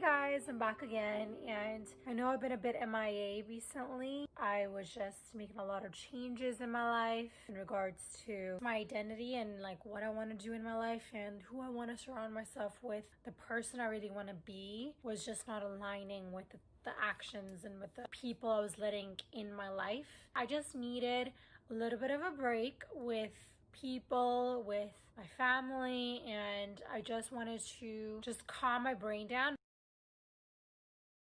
guys, I'm back again, and I know I've been a bit MIA recently. I was just making a lot of changes in my life in regards to my identity and like what I want to do in my life and who I want to surround myself with. The person I really want to be was just not aligning with the actions and with the people I was letting in my life. I just needed a little bit of a break with people, with my family, and I just wanted to just calm my brain down.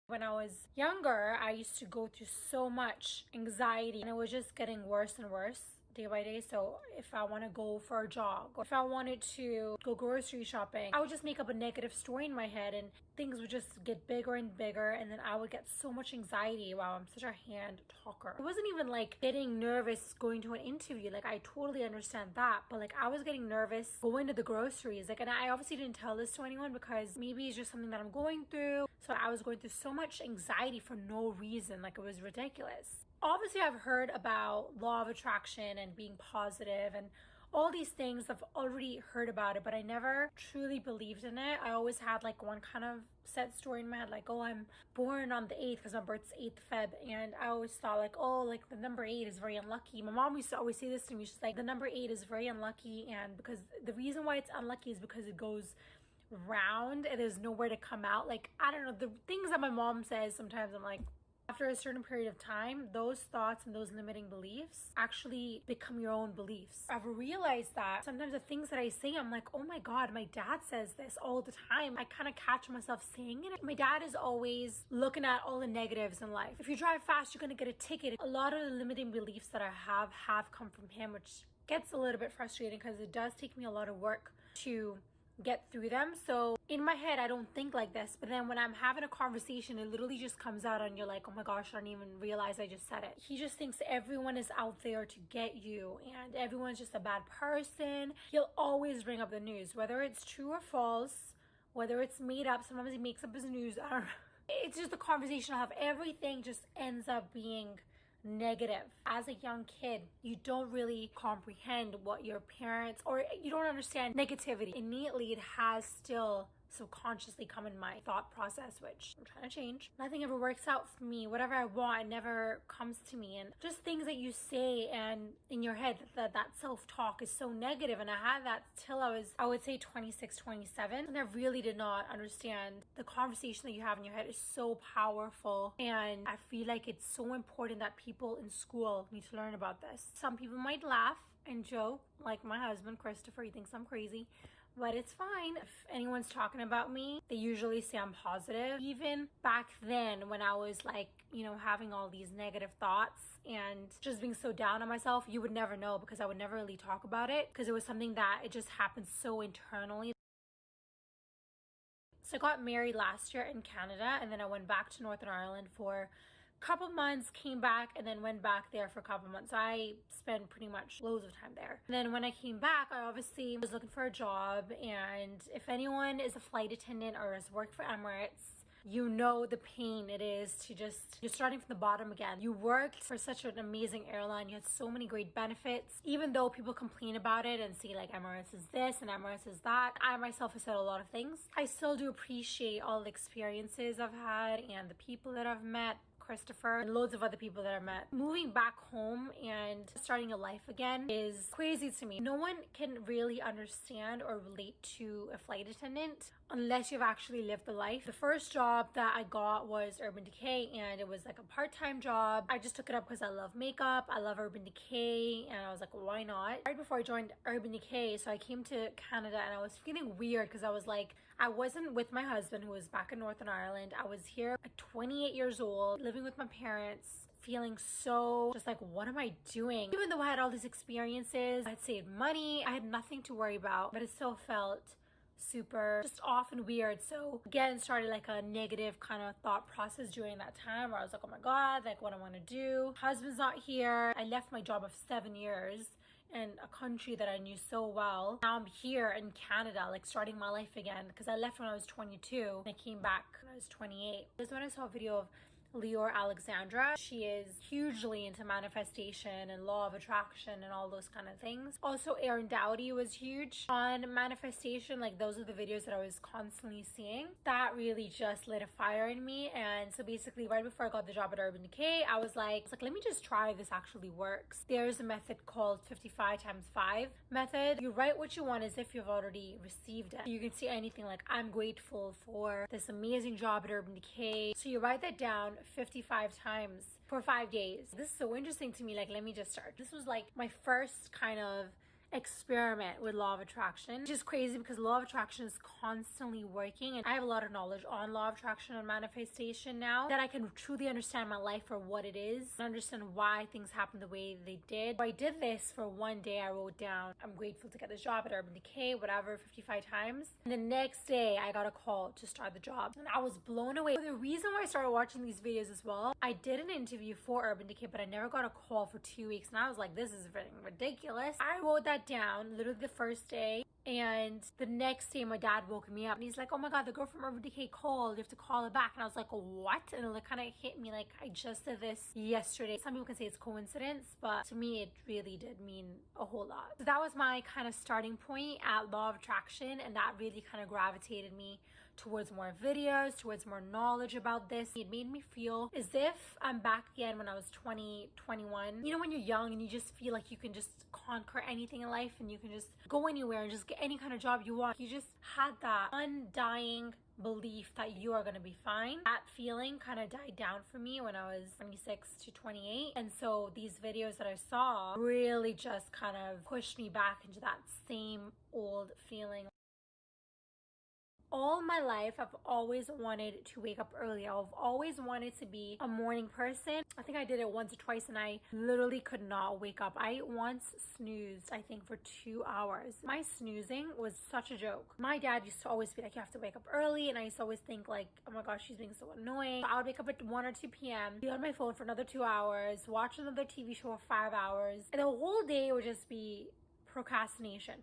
When I was younger, I used to go through so much anxiety and it was just getting worse and worse day by day. So if I want to go for a jog or if I wanted to go grocery shopping, I would just make up a negative story in my head and things would just get bigger and bigger, and then I would get so much anxiety. Wow, I'm such a hand talker. It wasn't even like getting nervous going to an interview. Like I totally understand that, but like I was getting nervous going to the groceries. Like, and I obviously didn't tell this to anyone because maybe it's just something that I'm going through. So I was going through so much anxiety for no reason. Like it was ridiculous. Obviously, I've heard about law of attraction and being positive and all these things. I've already heard about it, but I never truly believed in it. I always had like one kind of set story in my head, like, oh, I'm born on the 8th because my birth's 8th Feb. And I always thought like, oh, like the number 8 is very unlucky. My mom used to always say this to me. She's like, the number 8 is very unlucky. And because the reason why it's unlucky is because it goes round and there's nowhere to come out. Like, I don't know, the things that my mom says, sometimes I'm like, after a certain period of time, those thoughts and those limiting beliefs actually become your own beliefs. I've realized that sometimes the things that I say, I'm like, oh my God, my dad says this all the time. I kind of catch myself saying it. My dad is always looking at all the negatives in life. If you drive fast, you're going to get a ticket. A lot of the limiting beliefs that I have come from him, which gets a little bit frustrating because it does take me a lot of work to get through them. So in my head, I don't think like this, but then when I'm having a conversation, it literally just comes out and you're like, oh my gosh, I didn't even realize I just said it. He just thinks everyone is out there to get you and everyone's just a bad person. He'll always bring up the news, whether it's true or false, whether it's made up. Sometimes he makes up his news. I don't know. It's just a conversation I'll have. Everything just ends up being negative. As a young kid, you don't really comprehend what your parents, or you don't understand negativity. Innately, it has still subconsciously come in my thought process, which I'm trying to change. Nothing ever works out for me. Whatever I want, it never comes to me. And just things that you say and in your head, that self-talk is so negative. And I had that till I would say 26, 27. And I really did not understand the conversation that you have in your head is so powerful. And I feel like it's so important that people in school need to learn about this. Some people might laugh and joke, like my husband, Christopher, he thinks I'm crazy. But it's fine. If anyone's talking about me, they usually say I'm positive. Even back then when I was like, you know, having all these negative thoughts and just being so down on myself, you would never know because I would never really talk about it because it was something that it just happened so internally. So I got married last year in Canada and then I went back to Northern Ireland for couple months, came back, and then went back there for a couple months. So I spent pretty much loads of time there. And then when I came back, I obviously was looking for a job, and if anyone is a flight attendant or has worked for Emirates, you know the pain it is to you're starting from the bottom again. You worked for such an amazing airline. You had so many great benefits. Even though people complain about it and say like Emirates is this and Emirates is that, I myself have said a lot of things. I still do appreciate all the experiences I've had and the people that I've met, Christopher, and loads of other people that I met. Moving back home and starting a life again is crazy to me. No one can really understand or relate to a flight attendant unless you've actually lived the life. The first job that I got was Urban Decay, and it was like a part-time job. I just took it up because I love makeup, I love Urban Decay, and I was like, why not? Right before I joined Urban Decay, so I came to Canada and I was feeling weird because I was like, I wasn't with my husband who was back in Northern Ireland. I was here at 28 years old, living with my parents, feeling so just like, what am I doing? Even though I had all these experiences, I had saved money, I had nothing to worry about, but it still felt super just off and weird. So again, started like a negative kind of thought process during that time where I was like, oh my God, like what I want to do. Husband's not here. I left my job of 7 years in a country that I knew so well. Now I'm here in Canada, like starting my life again, because I left when I was 22 and I came back when I was 28. This is when I saw a video of Leor Alexandra. She is hugely into manifestation and law of attraction and all those kind of things. Also, Erin Dowdy was huge on manifestation. Like, those are the videos that I was constantly seeing. That really just lit a fire in me. And so basically, right before I got the job at Urban Decay, I was like, let me just try if this actually works. There's a method called 55 times 5 method. You write what you want as if you've already received it. You can see anything like, I'm grateful for this amazing job at Urban Decay. So you write that down 55 times for 5 days. This is so interesting to me. Like, let me just start. This was like my first kind of experiment with law of attraction, which is crazy because law of attraction is constantly working, and I have a lot of knowledge on law of attraction and manifestation now that I can truly understand my life for what it is and understand why things happen the way they did. So I did this for one day. I wrote down, I'm grateful to get this job at Urban Decay, whatever, 55 times. And the next day I got a call to start the job, and I was blown away. The reason why I started watching these videos as well, I did an interview for Urban Decay, but I never got a call for 2 weeks, and I was like, this is ridiculous. I wrote that down literally the first day, and the next day my dad woke me up and he's like, oh my god, the girl from Urban Decay called, you have to call her back. And I was like, what? And it kind of hit me like, I just did this yesterday. Some people can say it's coincidence, but to me it really did mean a whole lot. So that was my kind of starting point at law of attraction, and that really kind of gravitated me towards more videos, towards more knowledge about this. It made me feel as if I'm back again when I was 20, 21. You know, when you're young and you just feel like you can just conquer anything in life and you can just go anywhere and just get any kind of job you want. You just had that undying belief that you are going to be fine. That feeling kind of died down for me when I was 26 to 28. And so these videos that I saw really just kind of pushed me back into that same old feeling. All my life, I've always wanted to wake up early. I've always wanted to be a morning person. I think I did it once or twice and I literally could not wake up. I once snoozed, I think, for 2 hours. My snoozing was such a joke. My dad used to always be like, you have to wake up early. And I used to always think like, oh my gosh, she's being so annoying. So I would wake up at 1 or 2 p.m., be on my phone for another 2 hours, watch another TV show for 5 hours. And the whole day would just be procrastination.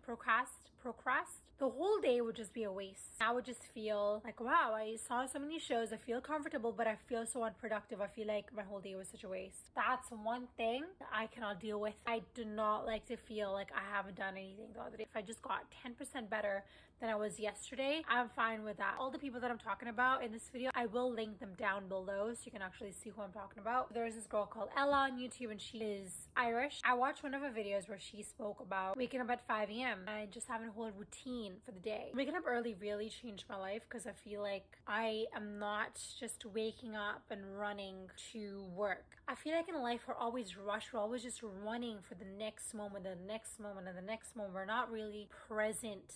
The whole day would just be a waste. I would just feel like, wow, I saw so many shows, I feel comfortable, but I feel so unproductive. I feel like my whole day was such a waste. That's one thing that I cannot deal with. I do not like to feel like I haven't done anything the other day. If I just got 10% better than I was yesterday, I'm fine with that. All the people that I'm talking about in this video, I will link them down below so you can actually see who I'm talking about. There's this girl called Ella on YouTube and she is Irish. I watched one of her videos where she spoke about waking up at 5 a.m. and just having a whole routine for the day. Waking up early really changed my life because I feel like I am not just waking up and running to work. I feel like in life we're always rushed. We're always just running for the next moment, the next moment, and the next moment. We're not really present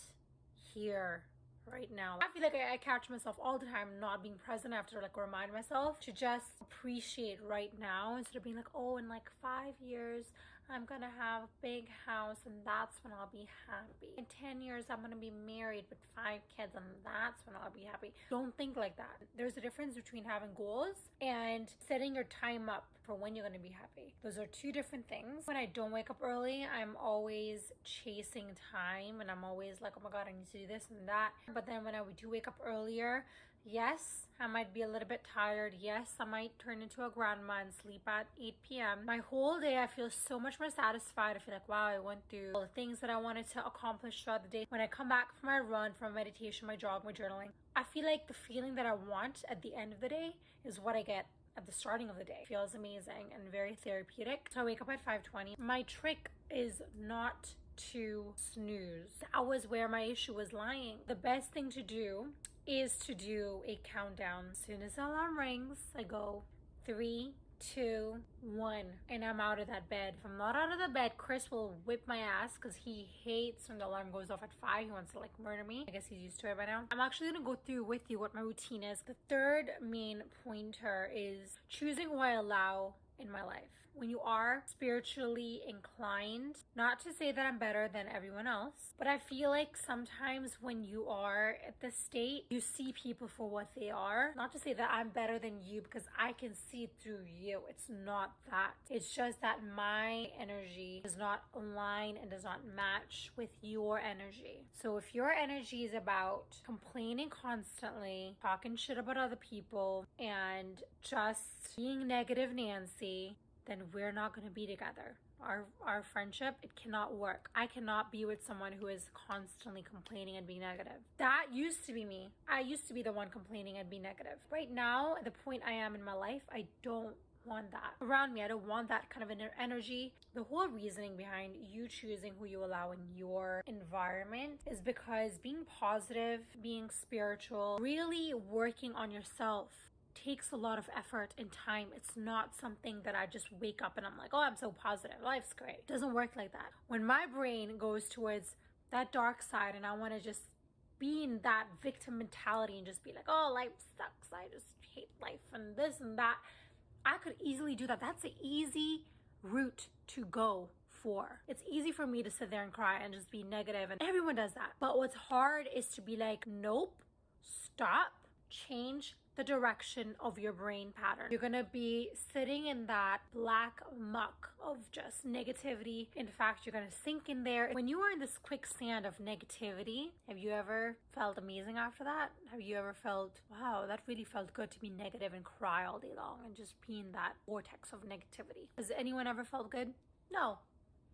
here right now. I feel like I catch myself all the time not being present. I have to like remind myself to just appreciate right now instead of being like, oh, in like 5 years I'm gonna have a big house and that's when I'll be happy. In 10 years I'm gonna be married with 5 kids and that's when I'll be happy. Don't think like that. There's a difference between having goals and setting your time up for when you're gonna be happy. Those are two different things. When I don't wake up early, I'm always chasing time and I'm always like, oh my god, I need to do this and that. But then when I do wake up earlier, yes, I might be a little bit tired. Yes, I might turn into a grandma and sleep at 8 p.m. My whole day, I feel so much more satisfied. I feel like, wow, I went through all the things that I wanted to accomplish throughout the day. When I come back from my run, from meditation, my jog, my journaling, I feel like the feeling that I want at the end of the day is what I get at the starting of the day. It feels amazing and very therapeutic. So I wake up at 5:20. My trick is not to snooze. That was where my issue was lying. The best thing to do is to do a countdown. As soon as the alarm rings, I go 3, 2, 1, and I'm out of that bed. If I'm not out of the bed, Chris will whip my ass because he hates when the alarm goes off at 5. He wants to like murder me. I guess he's used to it by now. I'm actually gonna go through with you what my routine is. The third main pointer is choosing who I allow in my life. when you are spiritually inclined, not to say that I'm better than everyone else, but I feel like sometimes when you are at this state, you see people for what they are. Not to say that I'm better than you, because I can see through you. It's not that. It's just that my energy does not align and does not match with your energy. So if your energy is about complaining constantly, talking shit about other people, and just being negative Nancy, then we're not going to be together. Our friendship, it cannot work. I cannot be with someone who is constantly complaining and being negative. That used to be me. I used to be the one complaining and being negative. Right now, at the point I am in my life, I don't want that around me. I don't want that kind of energy. The whole reasoning behind you choosing who you allow in your environment is because being positive, being spiritual, really working on yourself takes a lot of effort and time. It's not something that I just wake up and I'm like, oh, I'm so positive, life's great. It doesn't work like that. When my brain goes towards that dark side and I want to just be in that victim mentality and just be like, oh, life sucks, I just hate life and this and that, I could easily do that. That's an easy route to go for. It's easy for me to sit there and cry and just be negative, and everyone does that. But what's hard is to be like, nope, stop, change the direction of your brain pattern. You're gonna be sitting in that black muck of just negativity. In fact, you're gonna sink in there. When you are in this quicksand of negativity, have you ever felt amazing after that? Have you ever felt, wow, that really felt good to be negative and cry all day long and just be in that vortex of negativity? Has anyone ever felt good? No.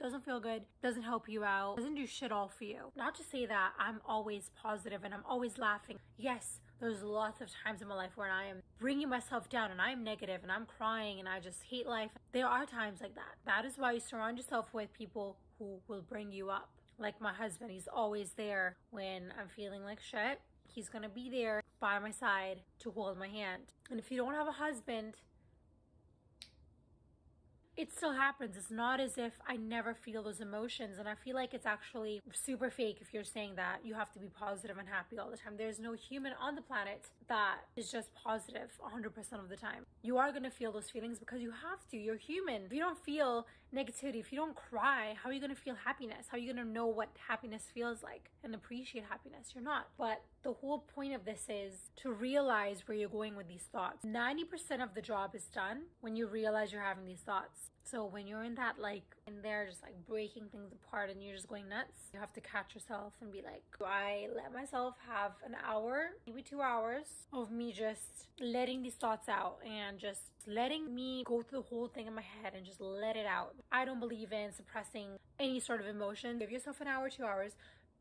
Doesn't feel good, doesn't help you out, doesn't do shit all for you. Not to say that I'm always positive and I'm always laughing. Yes, there's lots of times in my life where I am bringing myself down and I'm negative and I'm crying and I just hate life. There are times like that. That is why you surround yourself with people who will bring you up. Like my husband, he's always there when I'm feeling like shit. He's gonna be there by my side to hold my hand. And if you don't have a husband, it still happens. It's not as if I never feel those emotions. And I feel like it's actually super fake if you're saying that you have to be positive and happy all the time. There's no human on the planet that is just positive 100% of the time. You are going to feel those feelings because you have to. You're human. If you don't feel negativity, if you don't cry, how are you going to feel happiness? How are you going to know what happiness feels like and appreciate happiness? You're not. But the whole point of this is to realize where you're going with these thoughts. 90% of the job is done when you realize you're having these thoughts. So when you're in that, like, in there just like breaking things apart and you're just going nuts, you have to catch yourself and be like, do I let myself have an hour, maybe 2 hours of me just letting these thoughts out and just letting me go through the whole thing in my head and just let it out? I don't believe in suppressing any sort of emotion. Give yourself an hour, 2 hours,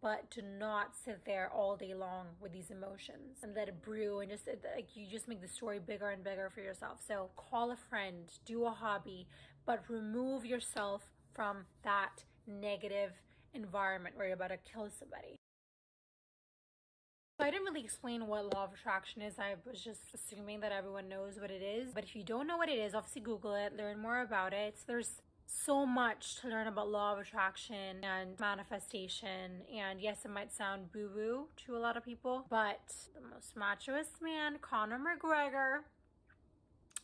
but do not sit there all day long with these emotions and let it brew and just like you just make the story bigger and bigger for yourself. So call a friend, do a hobby, but remove yourself from that negative environment where you're about to kill somebody. So I didn't really explain what law of attraction is. I was just assuming that everyone knows what it is. But if you don't know what it is, obviously Google it, learn more about it. There's so much to learn about law of attraction and manifestation. And yes, it might sound boo-boo to a lot of people, but the most machoist man, Conor McGregor,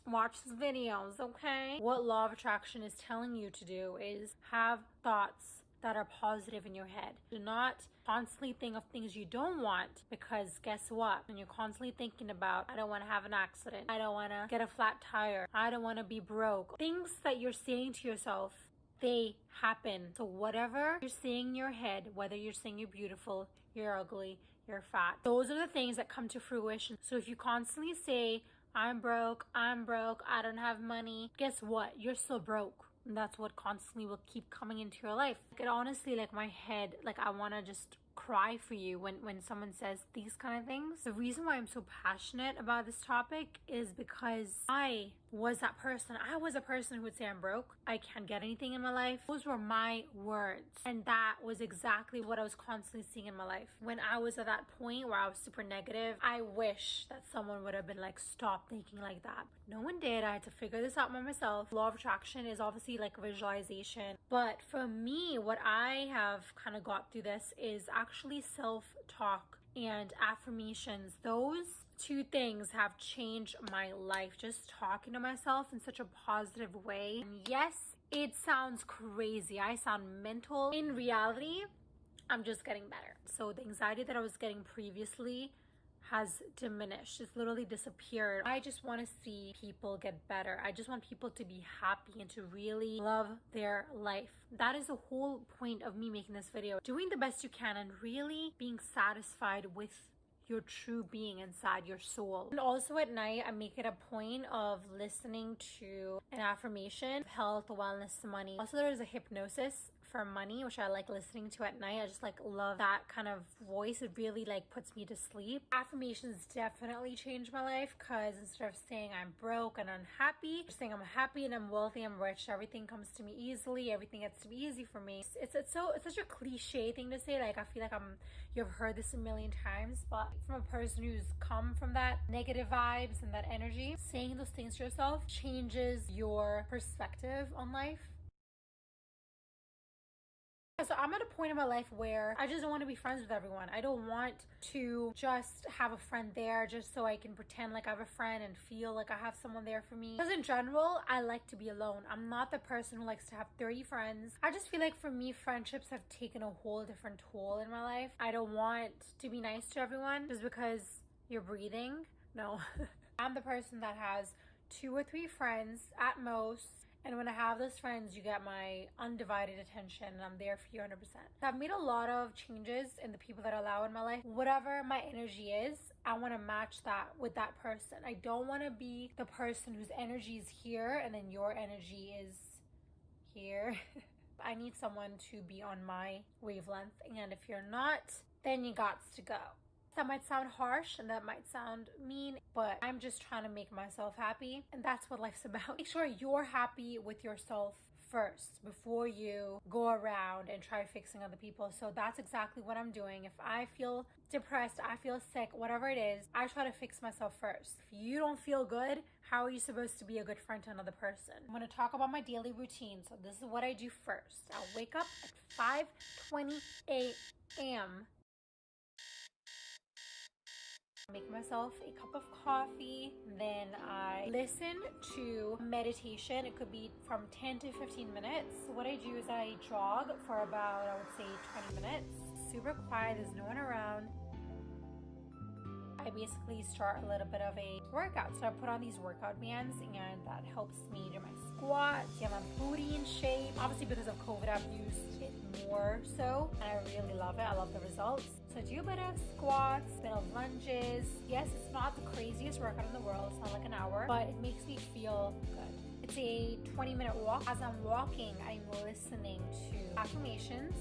watch his videos, okay? What law of attraction is telling you to do is have thoughts that are positive in your head. Do not constantly think of things you don't want, because guess what? When you're constantly thinking about, I don't want to have an accident, I don't want to get a flat tire, I don't want to be broke, things that you're saying to yourself, they happen. So whatever you're saying in your head, whether you're saying you're beautiful, you're ugly, you're fat, those are the things that come to fruition. So if you constantly say, I'm broke, I don't have money, guess what? You're still broke. And that's what constantly will keep coming into your life. It honestly, like, my head, like, I want to just cry for you when someone says these kind of things. The reason why I'm so passionate about this topic is because I was that person. I was a person who would say I'm broke, I can't get anything in my life. Those were my words, and that was exactly what I was constantly seeing in my life. When I was at that point where I was super negative, I wish that someone would have been like, stop thinking like that. But no one did. I had to figure this out by myself. Law of attraction is obviously like visualization, but for me, what I have kind of got through this is actually self-talk and affirmations. Those Two things have changed my life, just talking to myself in such a positive way. And yes, it sounds crazy. I sound mental. In reality, I'm just getting better. So the anxiety that I was getting previously has diminished. It's literally disappeared. I just want to see people get better. I just want people to be happy and to really love their life. That is the whole point of me making this video. Doing the best you can and really being satisfied with your true being inside your soul. And also at night, I make it a point of listening to an affirmation, health, wellness, money. Also, there is a hypnosis for money, which I like listening to at night. I just like love that kind of voice. It really like puts me to sleep. Affirmations definitely changed my life, because instead of saying I'm broke and unhappy, just saying I'm happy and I'm wealthy, I'm rich, everything comes to me easily, everything gets to be easy for me. It's such a cliche thing to say. Like, I feel like you've heard this a million times, but from a person who's come from that negative vibes and that energy, saying those things to yourself changes your perspective on life. So I'm at a point in my life where I just don't want to be friends with everyone. I don't want to just have a friend there just so I can pretend like I have a friend and feel like I have someone there for me. Because in general, I like to be alone. I'm not the person who likes to have 30 friends. I just feel like for me, friendships have taken a whole different toll in my life. I don't want to be nice to everyone just because you're breathing. No. I'm the person that has 2 or 3 friends at most. And when I have those friends, you get my undivided attention and I'm there for you 100%. I've made a lot of changes in the people that I allow in my life. Whatever my energy is, I want to match that with that person. I don't want to be the person whose energy is here and then your energy is here. I need someone to be on my wavelength. And if you're not, then you got to go. That might sound harsh and that might sound mean, but I'm just trying to make myself happy. And that's what life's about. Make sure you're happy with yourself first before you go around and try fixing other people. So that's exactly what I'm doing. If I feel depressed, I feel sick, whatever it is, I try to fix myself first. If you don't feel good, how are you supposed to be a good friend to another person? I'm going to talk about my daily routine. So this is what I do first. I'll wake up at 5:20 a.m. Make myself a cup of coffee, then I listen to meditation. It could be from 10 to 15 minutes. So what I do is I jog for about, I would say, 20 minutes. Super quiet, there's no one around. I basically start a little bit of a workout. So I put on these workout bands and that helps me do my squats, get my booty in shape. Obviously because of COVID, I've used it more so and I really love it. I love the results. So I do a bit of squats, a bit of lunges. Yes, it's not the craziest workout in the world. It's not like an hour, but it makes me feel good. It's a 20-minute walk. As I'm walking, I'm listening to affirmations.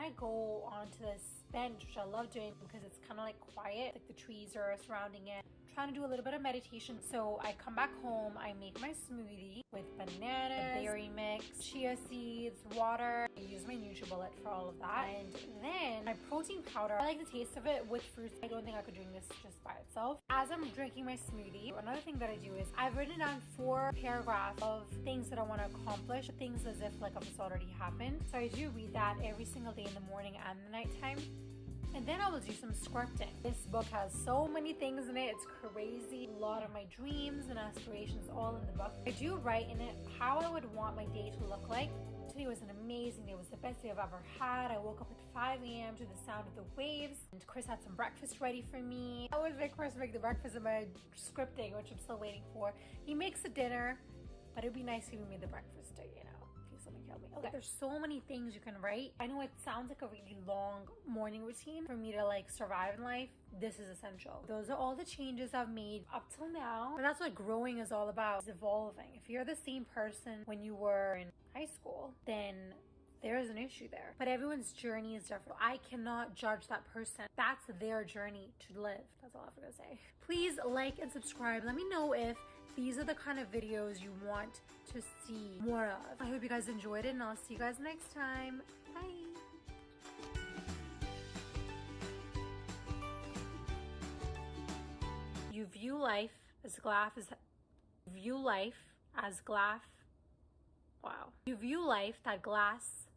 I go onto this bench, which I love doing because it's kind of like quiet, like the trees are surrounding it. I'm trying to do a little bit of meditation. So I come back home, I make my smoothie with bananas, a berry mix, chia seeds, water. I use my NutriBullet for all of that. And then my protein powder, I like the taste of it with fruits. I don't think I could drink this just by itself. As I'm drinking my smoothie, another thing that I do is I've written down 4 paragraphs of things that I want to accomplish, things as if like it's already happened. So I do read that every single day in the morning and the nighttime. And then I will do some scripting. This book has so many things in it. It's crazy. A lot of my dreams and aspirations all in the book. I do write in it how I would want my day to look like. Today was an amazing day. It was the best day I've ever had. I woke up at 5 a.m. to the sound of the waves. And Chris had some breakfast ready for me. I would make Chris make the breakfast in my scripting, which I'm still waiting for. He makes a dinner, but it'd be nice if he made the breakfast too, you know. Something kill me. Okay, there's so many things you can write. I know it sounds like a really long morning routine for me to like survive in life. This is essential. Those are all the changes I've made up till now. And that's what growing is all about, is evolving. If you're the same person when you were in high school, then there is an issue there. But everyone's journey is different. I cannot judge that person. That's their journey to live. That's all I have to say. Please like and subscribe. Let me know if these are the kind of videos you want to see more of. I hope you guys enjoyed it and I'll see you guys next time. Bye. view life as glass, view life as glass. Wow. You view life that glass